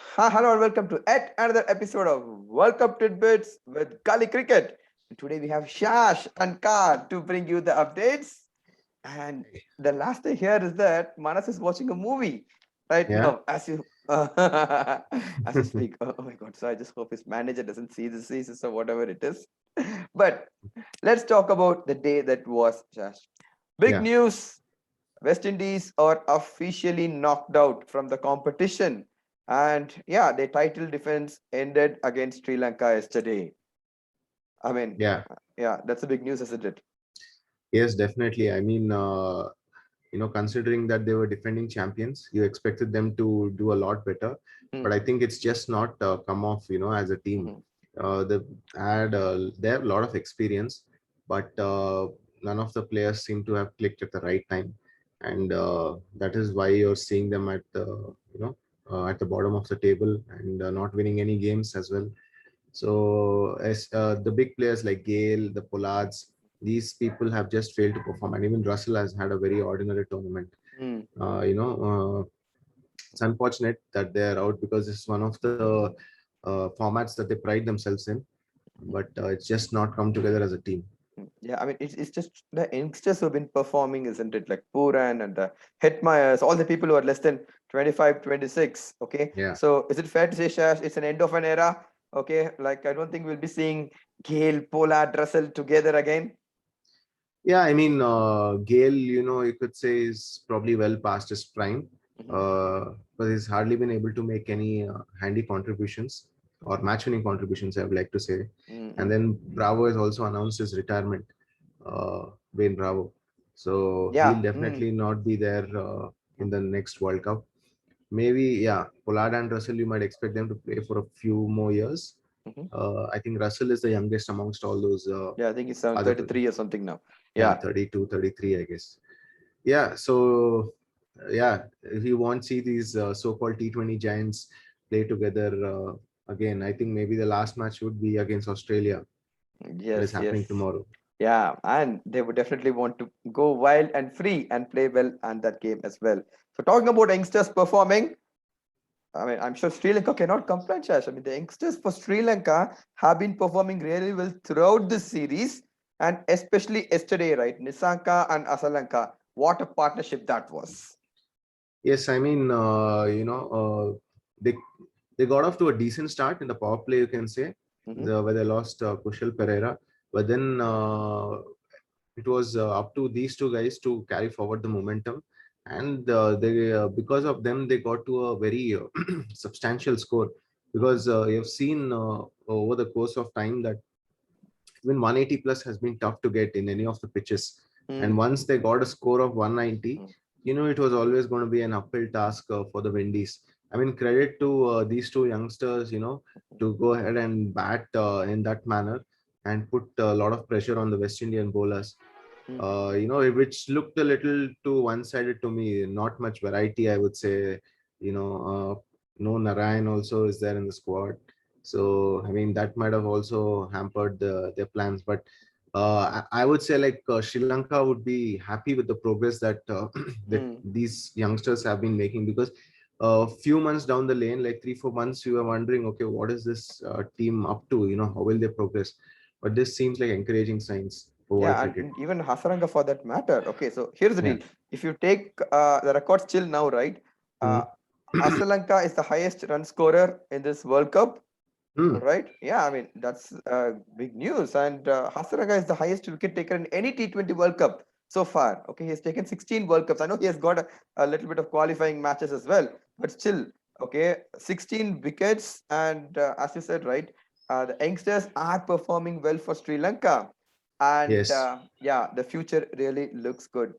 Hi, hello, and welcome to yet another episode of World Cup Tidbits with Kali Cricket. Today we have Shash and Kar to bring you the updates. And the last I hear is that Manas is watching a movie right Yeah. now as you speak. Oh my God! So I just hope his manager doesn't see this thesis or whatever it is. But let's talk about the day that was, Shash. Big Yeah. news. West Indies are officially knocked out from the competition. And yeah, their title defense ended against Sri Lanka yesterday. I mean, Yeah. yeah, that's a big news, isn't it? Yes, definitely. I mean, considering that they were defending champions, you expected them to do a lot better. But Hmm. I think it's just not come off, as a team. Mhm. They have a lot of experience, but none of the players seem to have clicked at the right time. And that is why you're seeing them at the bottom of the table and not winning any games as well. So as the big players like Gale, the Pollards, these people have just failed to perform, and even Russell has had a very ordinary tournament. Hmm. Uh, you know, it's unfortunate that they are out because it's one of the formats that they pride themselves in, but it's just not come together as a team. Yeah, I mean, it's just the youngsters who've been performing, isn't it? Like Puran and the Hetmeyers, all the people who are less than 25, 26. Okay. Yeah. So is it fair to say, Shash, it's an end of an era? Okay. Like, I don't think we'll be seeing Gale, Pollard, Russell together again. Yeah, I mean, Gale, you could say is probably well past his prime, Mhm. but he's hardly been able to make any handy contributions or match winning contributions, I would like to say. And Mhm. then Bravo has also announced his retirement, Wayne Bravo. So he'll Yeah. Mm. definitely not be there in the next World Cup. Maybe, yeah, Pollard and Russell, you might expect them to play for a few more years. Mhm. I think Russell is the youngest amongst all those Yeah, I think it's around other, 33 or something now. yeah, Yeah. 32, 33, I guess. Yeah, so yeah, we won't see these so-called T20 giants play together again. I think maybe the last match would be against Australia. That is Yes, happening yes. tomorrow. Yeah, and they would definitely want to go wild and free and play well on that game as well. So talking about youngsters performing, I mean, I'm sure Sri Lanka cannot complain, Shash. I mean, the youngsters for Sri Lanka have been performing really well throughout this series, and especially yesterday, right? Nisanka and Asalanka. What a partnership that was. Yes, I mean, they got off to a decent start in the power play, you can say, Hmm. where they lost Kushal Pereira, but then it was up to these two guys to carry forward the momentum, and they because of them they got to a very substantial score. Because you've seen over the course of time that even 180 plus has been tough to get in any of the pitches. And Mm. once they got a score of 190, it was always going to be an uphill task for the Windies. I mean, credit to these two youngsters, to go ahead and bat in that manner and put a lot of pressure on the West Indian bowlers. Mm. Which looked a little too one-sided to me. Not much variety, I would say. No Narayan also is there in the squad, so I mean that might have also hampered their plans. But I would say like Sri Lanka would be happy with the progress that that Mm. these youngsters have been making, because a few months down the lane, like 3 4 months, you were wondering, okay, what is this team up to? How will they progress? But this seems like encouraging signs for world Yeah, cricket. and even Hasaranga for that matter. Okay, so here's the Yeah. deal. If you take the record still now, right? Uh, Mm. Asalanka is the highest run scorer in this World Cup, Mm. right? Yeah, I mean that's big news. And Hasaranga is the highest wicket taker in any T20 World Cup so far. Okay, he has taken 16 World Cups. I know he has got a little bit of qualifying matches as well, but still, okay, 16 wickets. And as you said, right, the youngsters are performing well for Sri Lanka, and Yes. yeah, the future really looks good.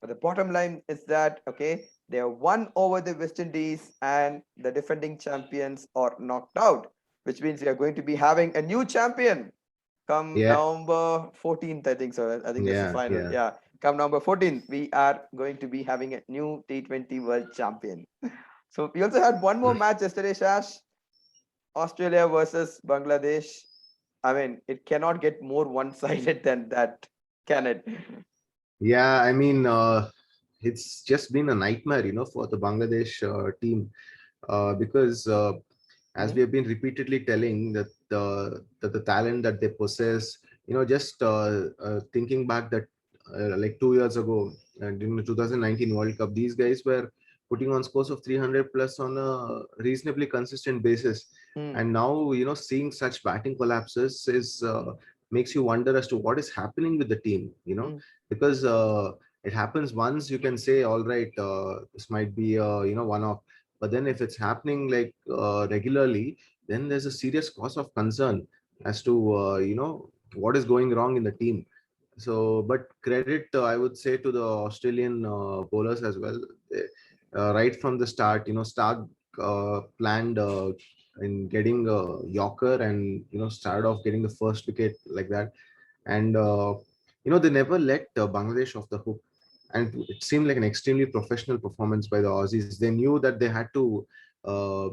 But the bottom line is that okay, they are won over the West Indies, and the defending champions are knocked out, which means we are going to be having a new champion come Yeah. November 14th, I think so. I think that's the Yeah. final. Yeah. Yeah. Come November 14th, we are going to be having a new T20 World Champion. So we also had one more match yesterday, Shash. Australia versus Bangladesh. I mean, it cannot get more one-sided than that, can it? Yeah. I mean, it's just been a nightmare, for the Bangladesh team, because as we have been repeatedly telling that the talent that they possess, just thinking back that like 2 years ago, during the 2019 World Cup, these guys were putting on scores of 300 plus on a reasonably consistent basis. Mm, And now, seeing such batting collapses is makes you wonder as to what is happening with the team, mm, because it happens once, you can say, all right, this might be one off. But then if it's happening like regularly, then there's a serious cause of concern as to what is going wrong in the team. So, but credit, I would say, to the Australian bowlers as well. Right from the start, Stark planned in getting a Yorker, and started off getting the first wicket like that. And they never let Bangladesh off the hook, and it seemed like an extremely professional performance by the Aussies. They knew that they had to uh,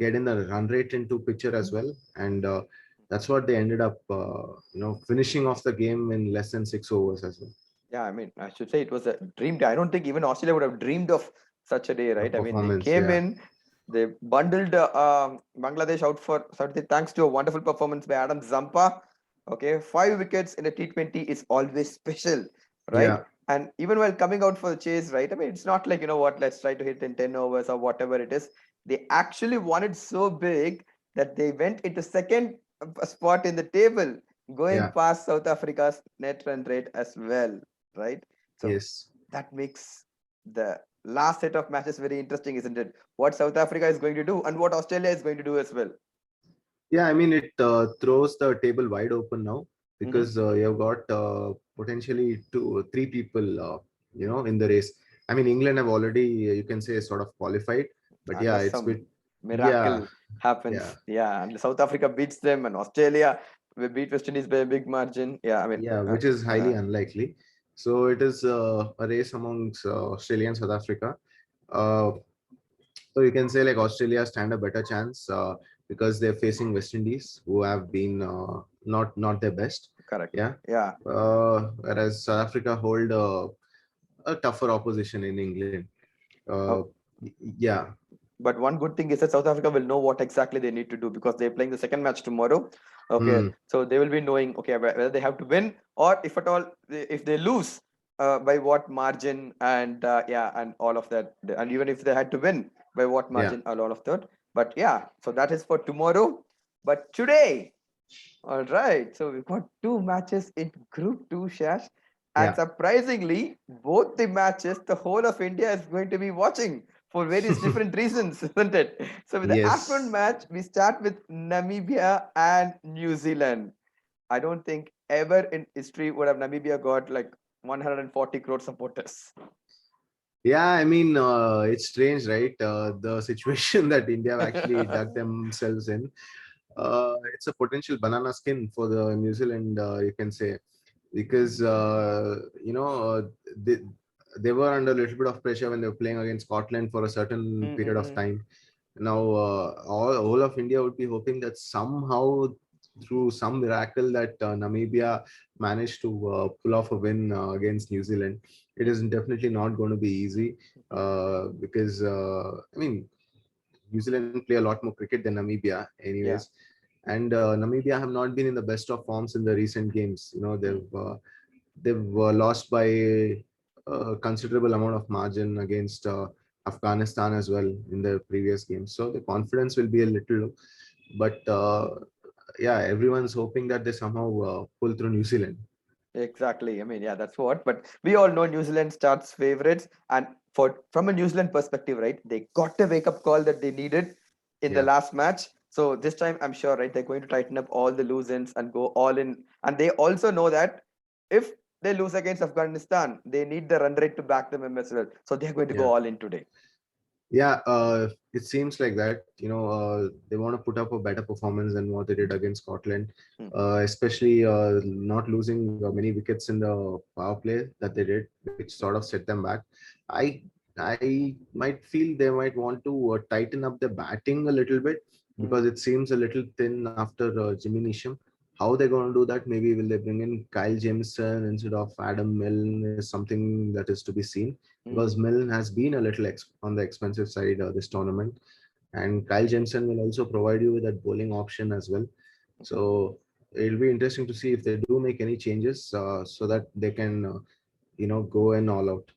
get in the run rate into picture as well, and that's what they ended up finishing off the game in less than 6 overs as well. yeah, I mean, I should say it was a dream day. I don't think even Australia would have dreamed of such a day, A right? I mean, they performance, came yeah. in, they bundled Bangladesh out for something thanks to a wonderful performance by Adam Zampa. Okay, 5 wickets in a T20 is always special, right? Yeah. And even while coming out for the chase, right? I mean, it's not like, what, let's try to hit in 10 overs or whatever it is. They actually won it so big that they went into second spot in the table, going Yeah. past South Africa's net run rate as well, right? So Yes. that makes the last set of matches very interesting, isn't it? What South Africa is going to do and what Australia is going to do as well. Yeah, I mean, it throws the table wide open now, Hmm. because you've got potentially two, three people, in the race. I mean, England have already, you can say, sort of qualified, but yeah, Unless it's some bit, yeah, miracle happens. yeah, Yeah, and South Africa beats them and Australia will beat West Indies by a big margin. Yeah, I mean, yeah, which is highly unlikely. So it is a race amongst Australia and South Africa. Uh, so you can say like Australia stand a better chance because they're facing West Indies, who have been not their best. correct. Yeah. Yeah. Whereas South Africa hold a tougher opposition in England. Uh, Oh, yeah, but one good thing is that South Africa will know what exactly they need to do because they're playing the second match tomorrow. Okay, mm, so they will be knowing, okay, whether they have to win or if at all if they lose, by what margin, and yeah, and all of that, and even if they had to win, by what yeah, margin, and all of that. But yeah, so that is for tomorrow. But today, all right, so we've got two matches in Group 2, Shash. And yeah. surprisingly, both the matches, the whole of India is going to be watching for various different reasons, isn't it? So, with the afternoon Yes. match, we start with Namibia and New Zealand. I don't think ever in history would have Namibia got like 140 crore supporters. Yeah, I mean, it's strange, right? The situation that India have actually dug themselves in. It's a potential banana skin for the New Zealand, you can say, because they they were under a little bit of pressure when they were playing against Scotland for a certain period of Mm-mm-mm. time. Now, all of India would be hoping that somehow, through some miracle, that Namibia managed to pull off a win against New Zealand. It is definitely not going to be easy because I mean, New Zealand play a lot more cricket than Namibia, Yeah. anyways. And Namibia have not been in the best of forms in the recent games. Mm. They've lost by a considerable amount of margin against Afghanistan as well in the previous games. So the confidence will be a little low, but yeah, everyone's hoping that they somehow pull through New Zealand. Exactly. I mean, yeah, that's what. But we all know New Zealand starts favorites, and for from a New Zealand perspective, right, they got the wake up call that they needed in the Yeah, last match. So this time, I'm sure, right, they're going to tighten up all the loose ends and go all in. And they also know that if they lose against Afghanistan, they need the run rate to back them as well. So they're going to go yeah. all in today. Yeah, it seems like that. They want to put up a better performance than what they did against Scotland, Hmm. especially not losing many wickets in the power play that they did, which sort of set them back. I I might feel they might want to tighten up their batting a little bit Hmm. because it seems a little thin after Jimmy Neesham. How they're going to do that? Maybe will they bring in Kyle Jameson instead of Adam Milne is something that is to be seen, because Hmm. Milne has been a little on the expensive side this tournament. and Kyle Jensen will also provide you with that bowling option as well. So it'll be interesting to see if they do make any changes so that they can, go in all out.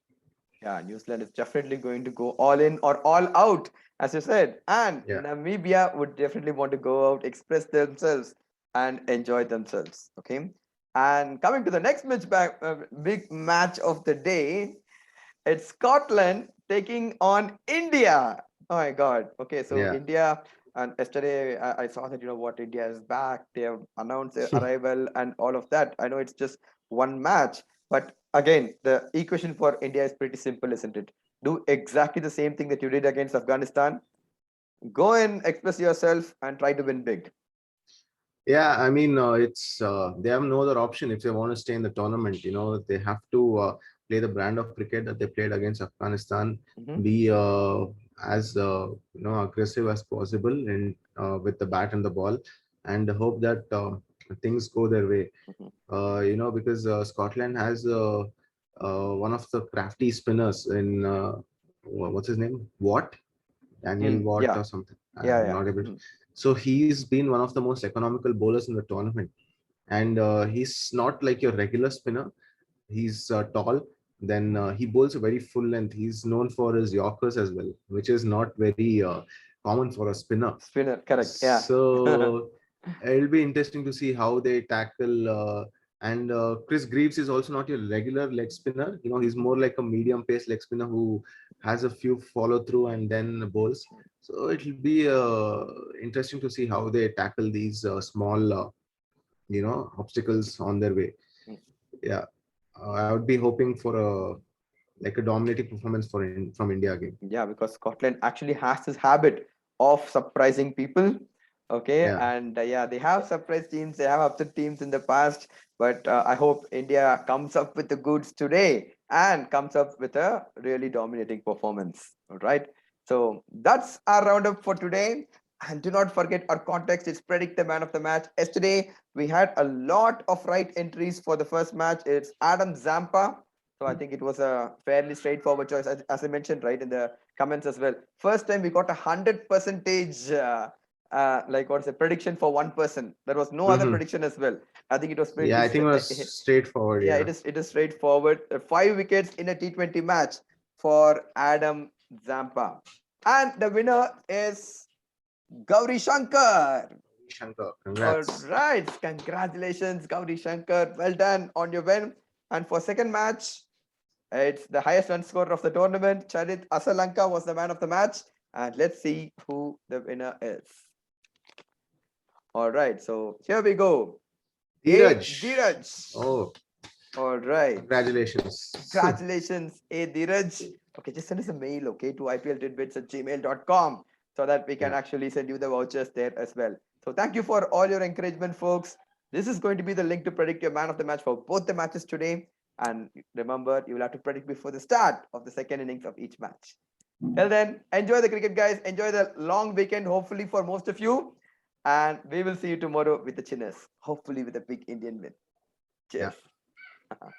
Yeah, New Zealand is definitely going to go all in or all out, as you said. And Yeah, Namibia would definitely want to go out, express themselves, and enjoy themselves. Okay. And coming to the next big match of the day, it's Scotland taking on India. Oh my God. Okay, so yeah. India, and yesterday I saw that what India is back. They have announced their arrival and all of that. I know it's just one match, but again, the equation for India is pretty simple, isn't it? Do exactly the same thing that you did against Afghanistan. Go and express yourself and try to win big. Yeah, I mean, it's they have no other option if they want to stay in the tournament. They have to play the brand of cricket that they played against Afghanistan, Mhm, be as aggressive as possible and with the bat and the ball, and hope that things go their way. mhm, Because Scotland has one of the crafty spinners in what's his name? Daniel Watt yeah, or something. yeah, I'm yeah. not able. Mhm, So he's been one of the most economical bowlers in the tournament, and he's not like your regular spinner. He's tall. Then he bowls a very full length. He's known for his Yorkers as well, which is not very common for a spinner. Spinner, correct. Yeah. So it'll be interesting to see how they tackle. And Chris Greaves is also not your regular leg spinner. He's more like a medium pace leg spinner who has a few follow through and then bowls. So it'll be interesting to see how they tackle these small, obstacles on their way. Yeah, I would be hoping for a dominating performance from India again. Yeah, because Scotland actually has this habit of surprising people. Okay, Yeah. and yeah, they have surprise teams, they have upset teams in the past, but I hope India comes up with the goods today and comes up with a really dominating performance. All right, so that's our roundup for today. And do not forget our context is predict the man of the match. Yesterday, we had a lot of right entries for the first match. It's Adam Zampa. So I think it was a fairly straightforward choice, as I mentioned, right, in the comments as well. First time we got 100% like what's the prediction for one person. There was no other Hmm. prediction as well. I think it was Yeah, pretty. I think it was straightforward. Yeah, Yeah. it is straightforward. 5 wickets in a T20 match for Adam Zampa, and the winner is Gauri Shankar. Shankar, All congrats. right, congratulations, Gauri Shankar. Well done on your win. And for second match, it's the highest run scorer of the tournament. Charit Asalanka was the man of the match. And let's see who the winner is. All right, so here we go. A. Dheeraj. Dheeraj. Oh, All right. congratulations. Congratulations, A. Dheeraj. Okay, just send us a mail, okay, to ipltidbits@gmail.com so that we can Yeah. actually send you the vouchers there as well. So thank you for all your encouragement, folks. This is going to be the link to predict your man of the match for both the matches today. And remember, you will have to predict before the start of the second innings of each match. Well, then, enjoy the cricket, guys. Enjoy the long weekend, hopefully, for most of you. And we will see you tomorrow with the Chinners, hopefully, with a big Indian win. Yeah. Cheers.